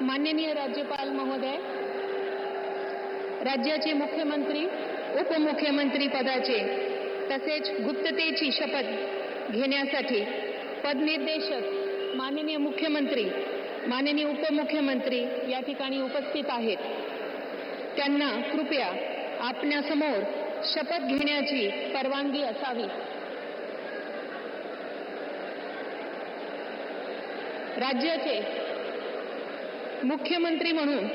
माननीय राज्यपाल महोदय, राज्याचे मुख्यमंत्री उपमुख्यमंत्री पदाचे तसेच गुप्ततेची शपथ घेण्यासाठी पदनिर्देशक माननीय मुख्यमंत्री माननीय उपमुख्यमंत्री या ठिकाणी उपस्थित आहेत. त्यांना कृपया आपल्यासमोर शपथ घेण्याची परवानगी असावी. राज्याचे मुख्यमंत्री म्हणून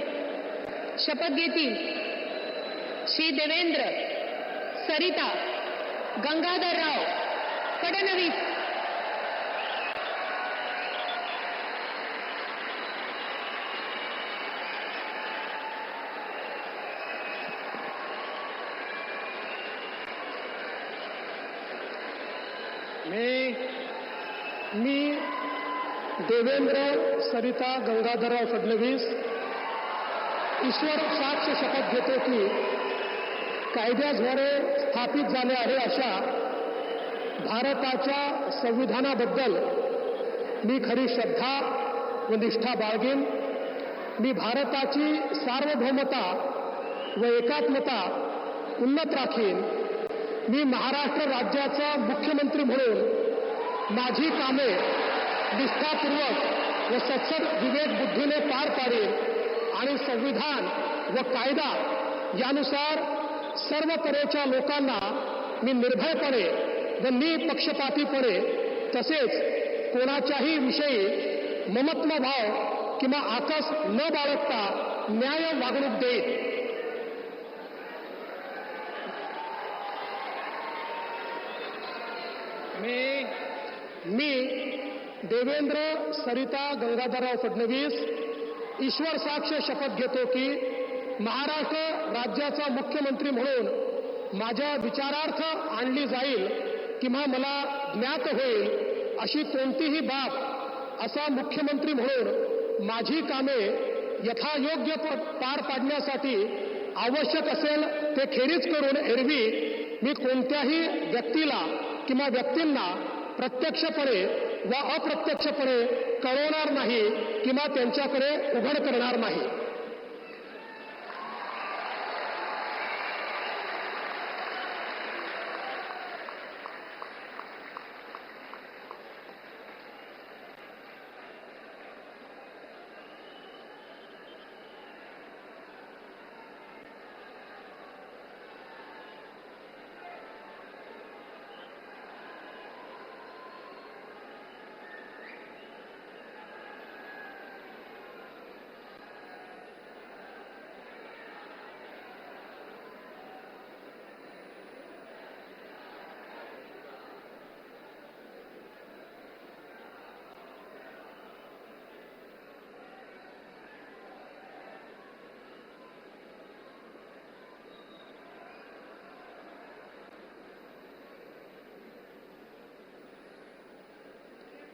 शपथ घेतील श्री देवेंद्र सरिता गंगाधरराव फडणवीस. मी देवेंद्र सरिता गंगाधरराव फडणवीस ईश्वर साक्ष शपथ घेतो की कायद्याद्वारे स्थापित झाले आहे अशा भारताच्या संविधानाबद्दल मी खरी श्रद्धा व निष्ठा बाळगेन. मी भारताची सार्वभौमता व एकात्मता उन्नत राखीन. मी महाराष्ट्र राज्याचा मुख्यमंत्री म्हणून माझी कामे निष्ठापूर्वक व सत्सद विवेक बुद्धीने पार पाडेल आणि संविधान व कायदा यानुसार सर्व तऱ्हेच्या लोकांना मी निर्भयपणे व निपक्षपातीपणे तसेच कोणाच्याही विषयी ममत्व भाव किंवा आकस न बाळगता न्याय वागणूक देईन. मी देवेंद्र सरिता गंगाधरराव फडणवीस ईश्वर साक्ष शपथ घेतो की महाराष्ट्र राज्याचा मुख्यमंत्री म्हणून माझ्या विचारार्थ आणली जाईल किंवा मला ज्ञात होईल अशी कोणतीही बाब असा मुख्यमंत्री म्हणून माझी कामे यथायोग्य पार पाडण्यासाठी आवश्यक असेल ते खेरीज करून एरवी मी कोणत्याही व्यक्तीला किंवा व्यक्तींना प्रत्यक्षपणे व अप्रत्यक्षपणे कळवणार नाही किंवा त्यांच्याकडे उघड करणार नाही.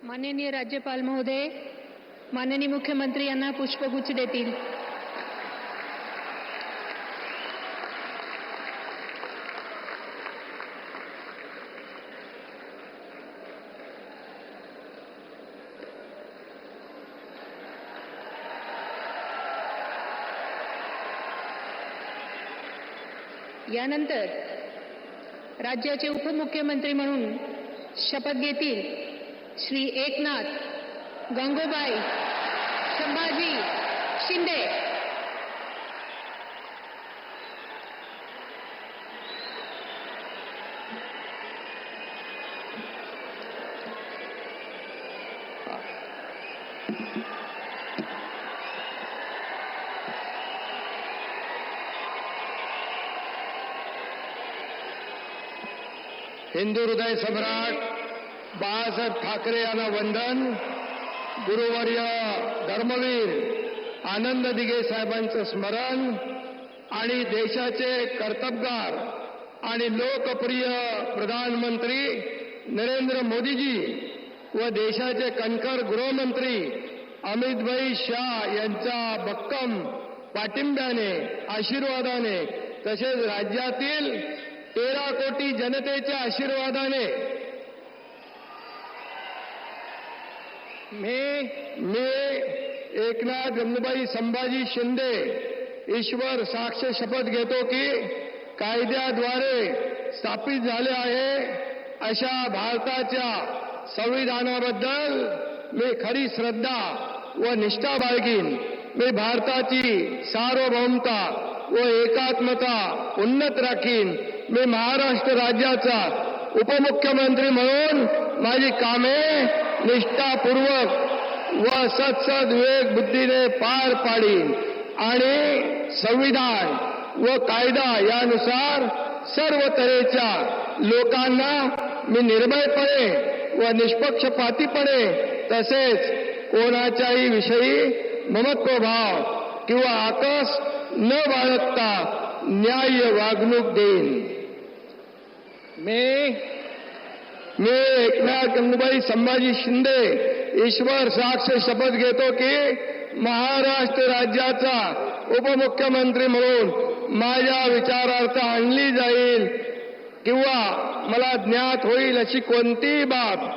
माननीय राज्यपाल महोदय, माननीय मुख्यमंत्री यांना पुष्पगुच्छ देतील. यानंतर राज्याचे उपमुख्यमंत्री म्हणून शपथ घेतील श्री एकनाथ गंगूबाई संभाजी शिंदे. हिंदू हृदय सम्राट बाळासाहेब ठाकरे यांना वंदन. गुरुवर्य धर्मवीर आनंद दिघे साहेबांचं स्मरण आणि देशाचे कर्तबगार आणि लोकप्रिय प्रधानमंत्री नरेंद्र मोदीजी व देशाचे कणखर गृहमंत्री अमितभाई शाह यांच्या भक्कम पाठिंब्याने आशीर्वादाने तसेच राज्यातील 13 कोटी जनतेच्या आशीर्वादाने मी एकनाथ गंगूबाई संभाजी शिंदे ईश्वर साक्ष शपथ घेतो की कायद्याद्वारे स्थापित झाले आहे अशा भारताच्या संविधानाबद्दल मी खरी श्रद्धा व निष्ठा बाळगीन. मी भारताची सार्वभौमता व एकात्मता उन्नत राखीन. मी महाराष्ट्र राज्याचा उपमुख्यमंत्री म्हणून माझी कामे निष्ठापूर्वक व सत्सद विवेक बुद्धीने पार पाडीन आणि संविधान व कायदा यानुसार सर्व तऱ्हेच्या लोकांना मी निर्भयपणे व निष्पक्षपातीपणे तसेच कोणाच्याही विषयी ममत्वभाव किंवा आकस न बाळगता न्याय्य वागणूक देईन. मी एकनाथ गंगूबाई संभाजी शिंदे ईश्वर साक्ष शपथ घेतो की महाराष्ट्र राज्याचा उपमुख्यमंत्री म्हणून माझ्या विचारार्थ आणली जाईल किंवा मला ज्ञात होईल अशी कोणतीही बाब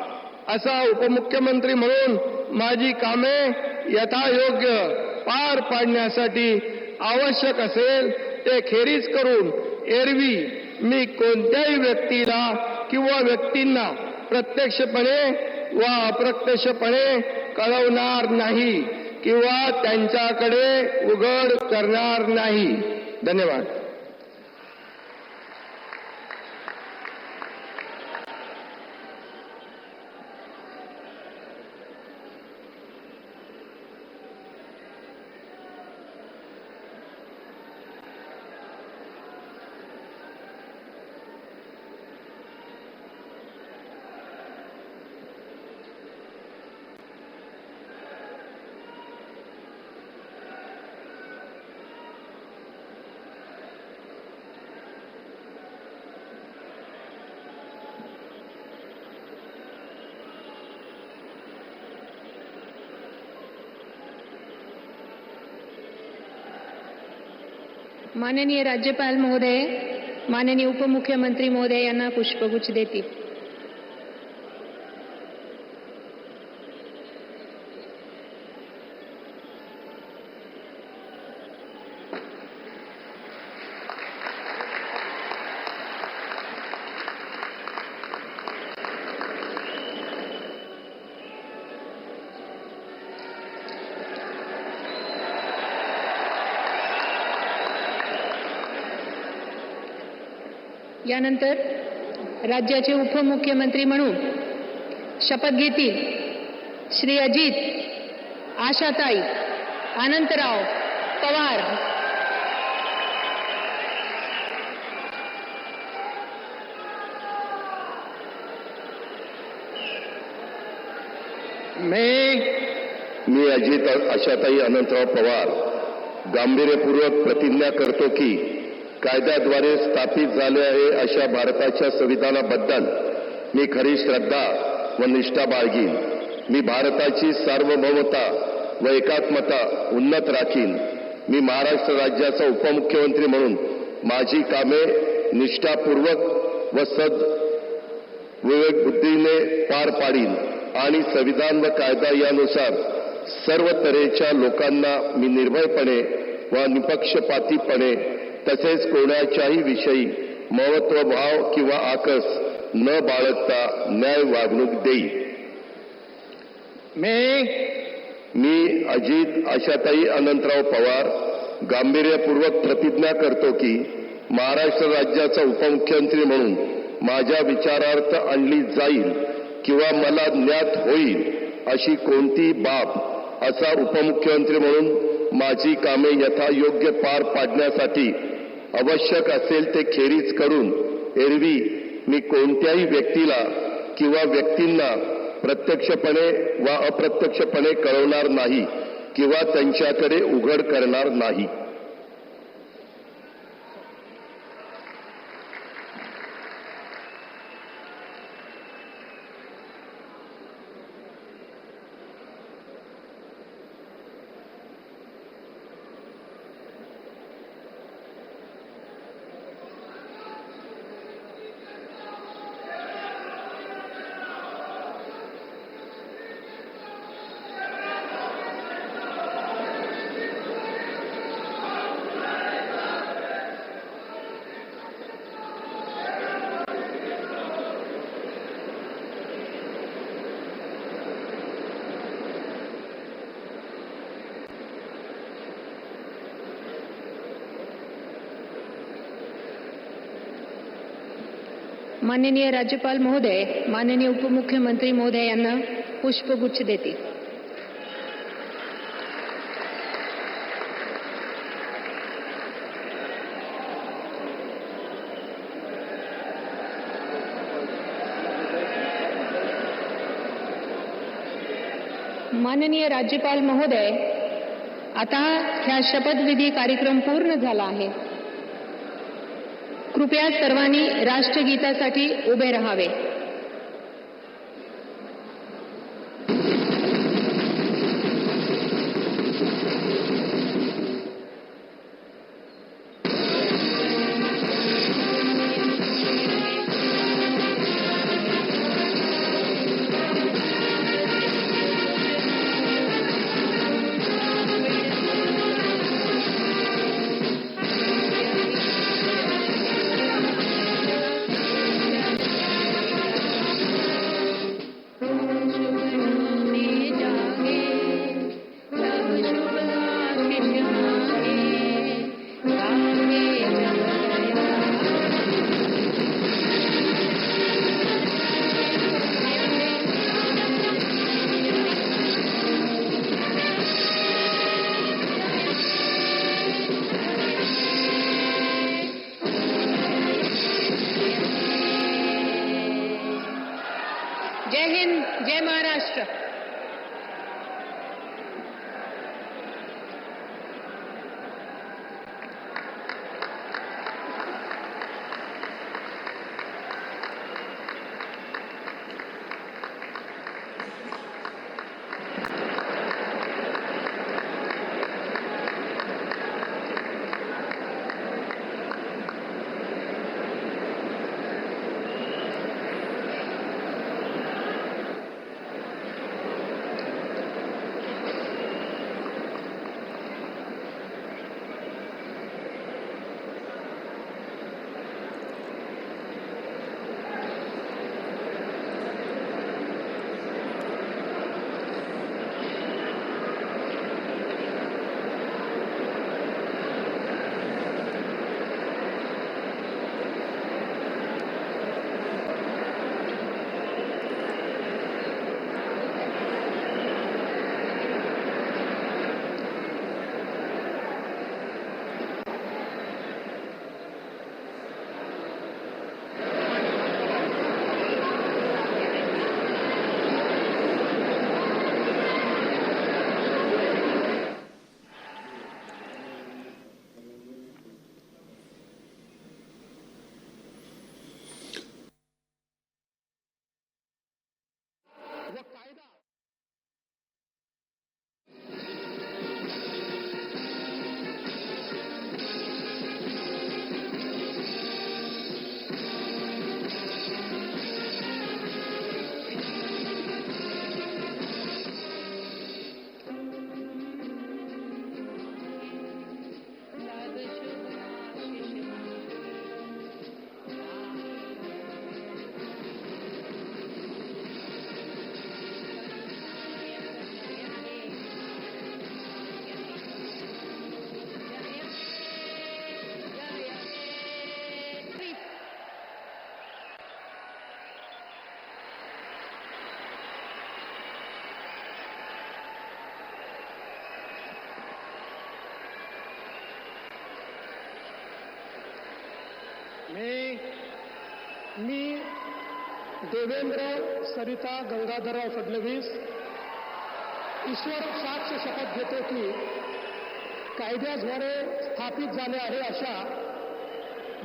असा उपमुख्यमंत्री म्हणून माझी कामे यथायोग्य पार पाडण्यासाठी आवश्यक असेल ते खेरीज करून एरवी मी कोणत्याही व्यक्तीला किंवा व्यक्तींना प्रत्यक्षपणे व अप्रत्यक्षपणे कळवणार नाही किंवा त्यांच्याकडे उघड करणार नाही. धन्यवाद. माननीय राज्यपाल महोदय, माननीय उपमुख्यमंत्री महोदय यांना पुष्पगुच्छ देतील. यानंतर राज्याचे उपमुख्यमंत्री म्हणून शपथ घेतील श्री अजित आशाताई अनंतराव पवार. मी अजित आशाताई अनंतराव पवार गांभीर्यपूर्वक प्रतिज्ञा करतो की कायद्याद्वारे स्थापित झाले आहे अशा भारताच्या संविधानाबद्दल मी खरी श्रद्धा व निष्ठा बाळगीन. मी भारताची सार्वभौमता व एकात्मता उन्नत राखीन. मी महाराष्ट्र राज्याचा उपमुख्यमंत्री म्हणून माझी कामे निष्ठापूर्वक व सद विवेक बुद्धीने पार पाडीन आणि संविधान व कायदा यानुसार सर्व तऱ्हेच्या लोकांना मी निर्भयपणे व निपक्षपातीपणे तसेच कोणाच्याही विषयी महत्त्वभाव किंवा आकस न बाळगता न्याय वागणूक देईल. मी अजित आशाताई अनंतराव पवार गांभीर्यपूर्वक प्रतिज्ञा करतो की महाराष्ट्र राज्याचा उपमुख्यमंत्री म्हणून माझ्या विचारार्थ आणली जाईल किंवा मला ज्ञात होईल अशी कोणतीही बाब असा उपमुख्यमंत्री म्हणून माझी कामे यथायोग्य पार पाडण्यासाठी आवश्यक असेल ते खेरीज करून एरवी मी कोणत्याही व्यक्तीला किंवा व्यक्तींना प्रत्यक्षपणे वा अप्रत्यक्षपणे कळवणार नाही किंवा त्यांच्याकडे उघड करणार नाही. माननीय राज्यपाल महोदय माननीय उपमुख्यमंत्री महोदय यांना पुष्पगुच्छ देतील. माननीय राज्यपाल महोदय, आता ह्या शपथविधी कार्यक्रम पूर्ण झाला आहे. कृपया सर्वांनी राष्ट्रगीतासाठी उभे राहावे. जय हिंद, जय महाराष्ट्र. मी देवेंद्र सरिता गंगाधरराव फडणवीस ईश्वर साक्ष शपथ घेतो की कायद्याद्वारे स्थापित झाले आहे अशा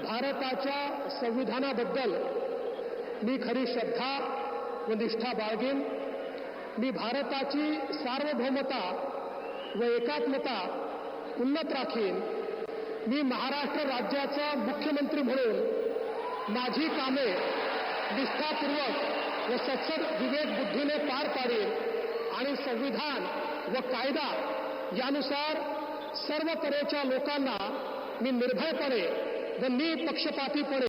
भारताच्या संविधानाबद्दल मी खरी श्रद्धा व निष्ठा बाळगेन. मी भारताची सार्वभौमता व एकात्मता उन्नत राखीन. मी महाराष्ट्र राज्याचा मुख्यमंत्री म्हणून माझी कामे निष्ठापूर्वक व सत्सद विवेक बुद्धीने पार पाडेन आणि संविधान व कायदा यानुसार सर्व तऱ्हेच्या लोकांना मी निर्भयपणे व निपक्षपातीपणे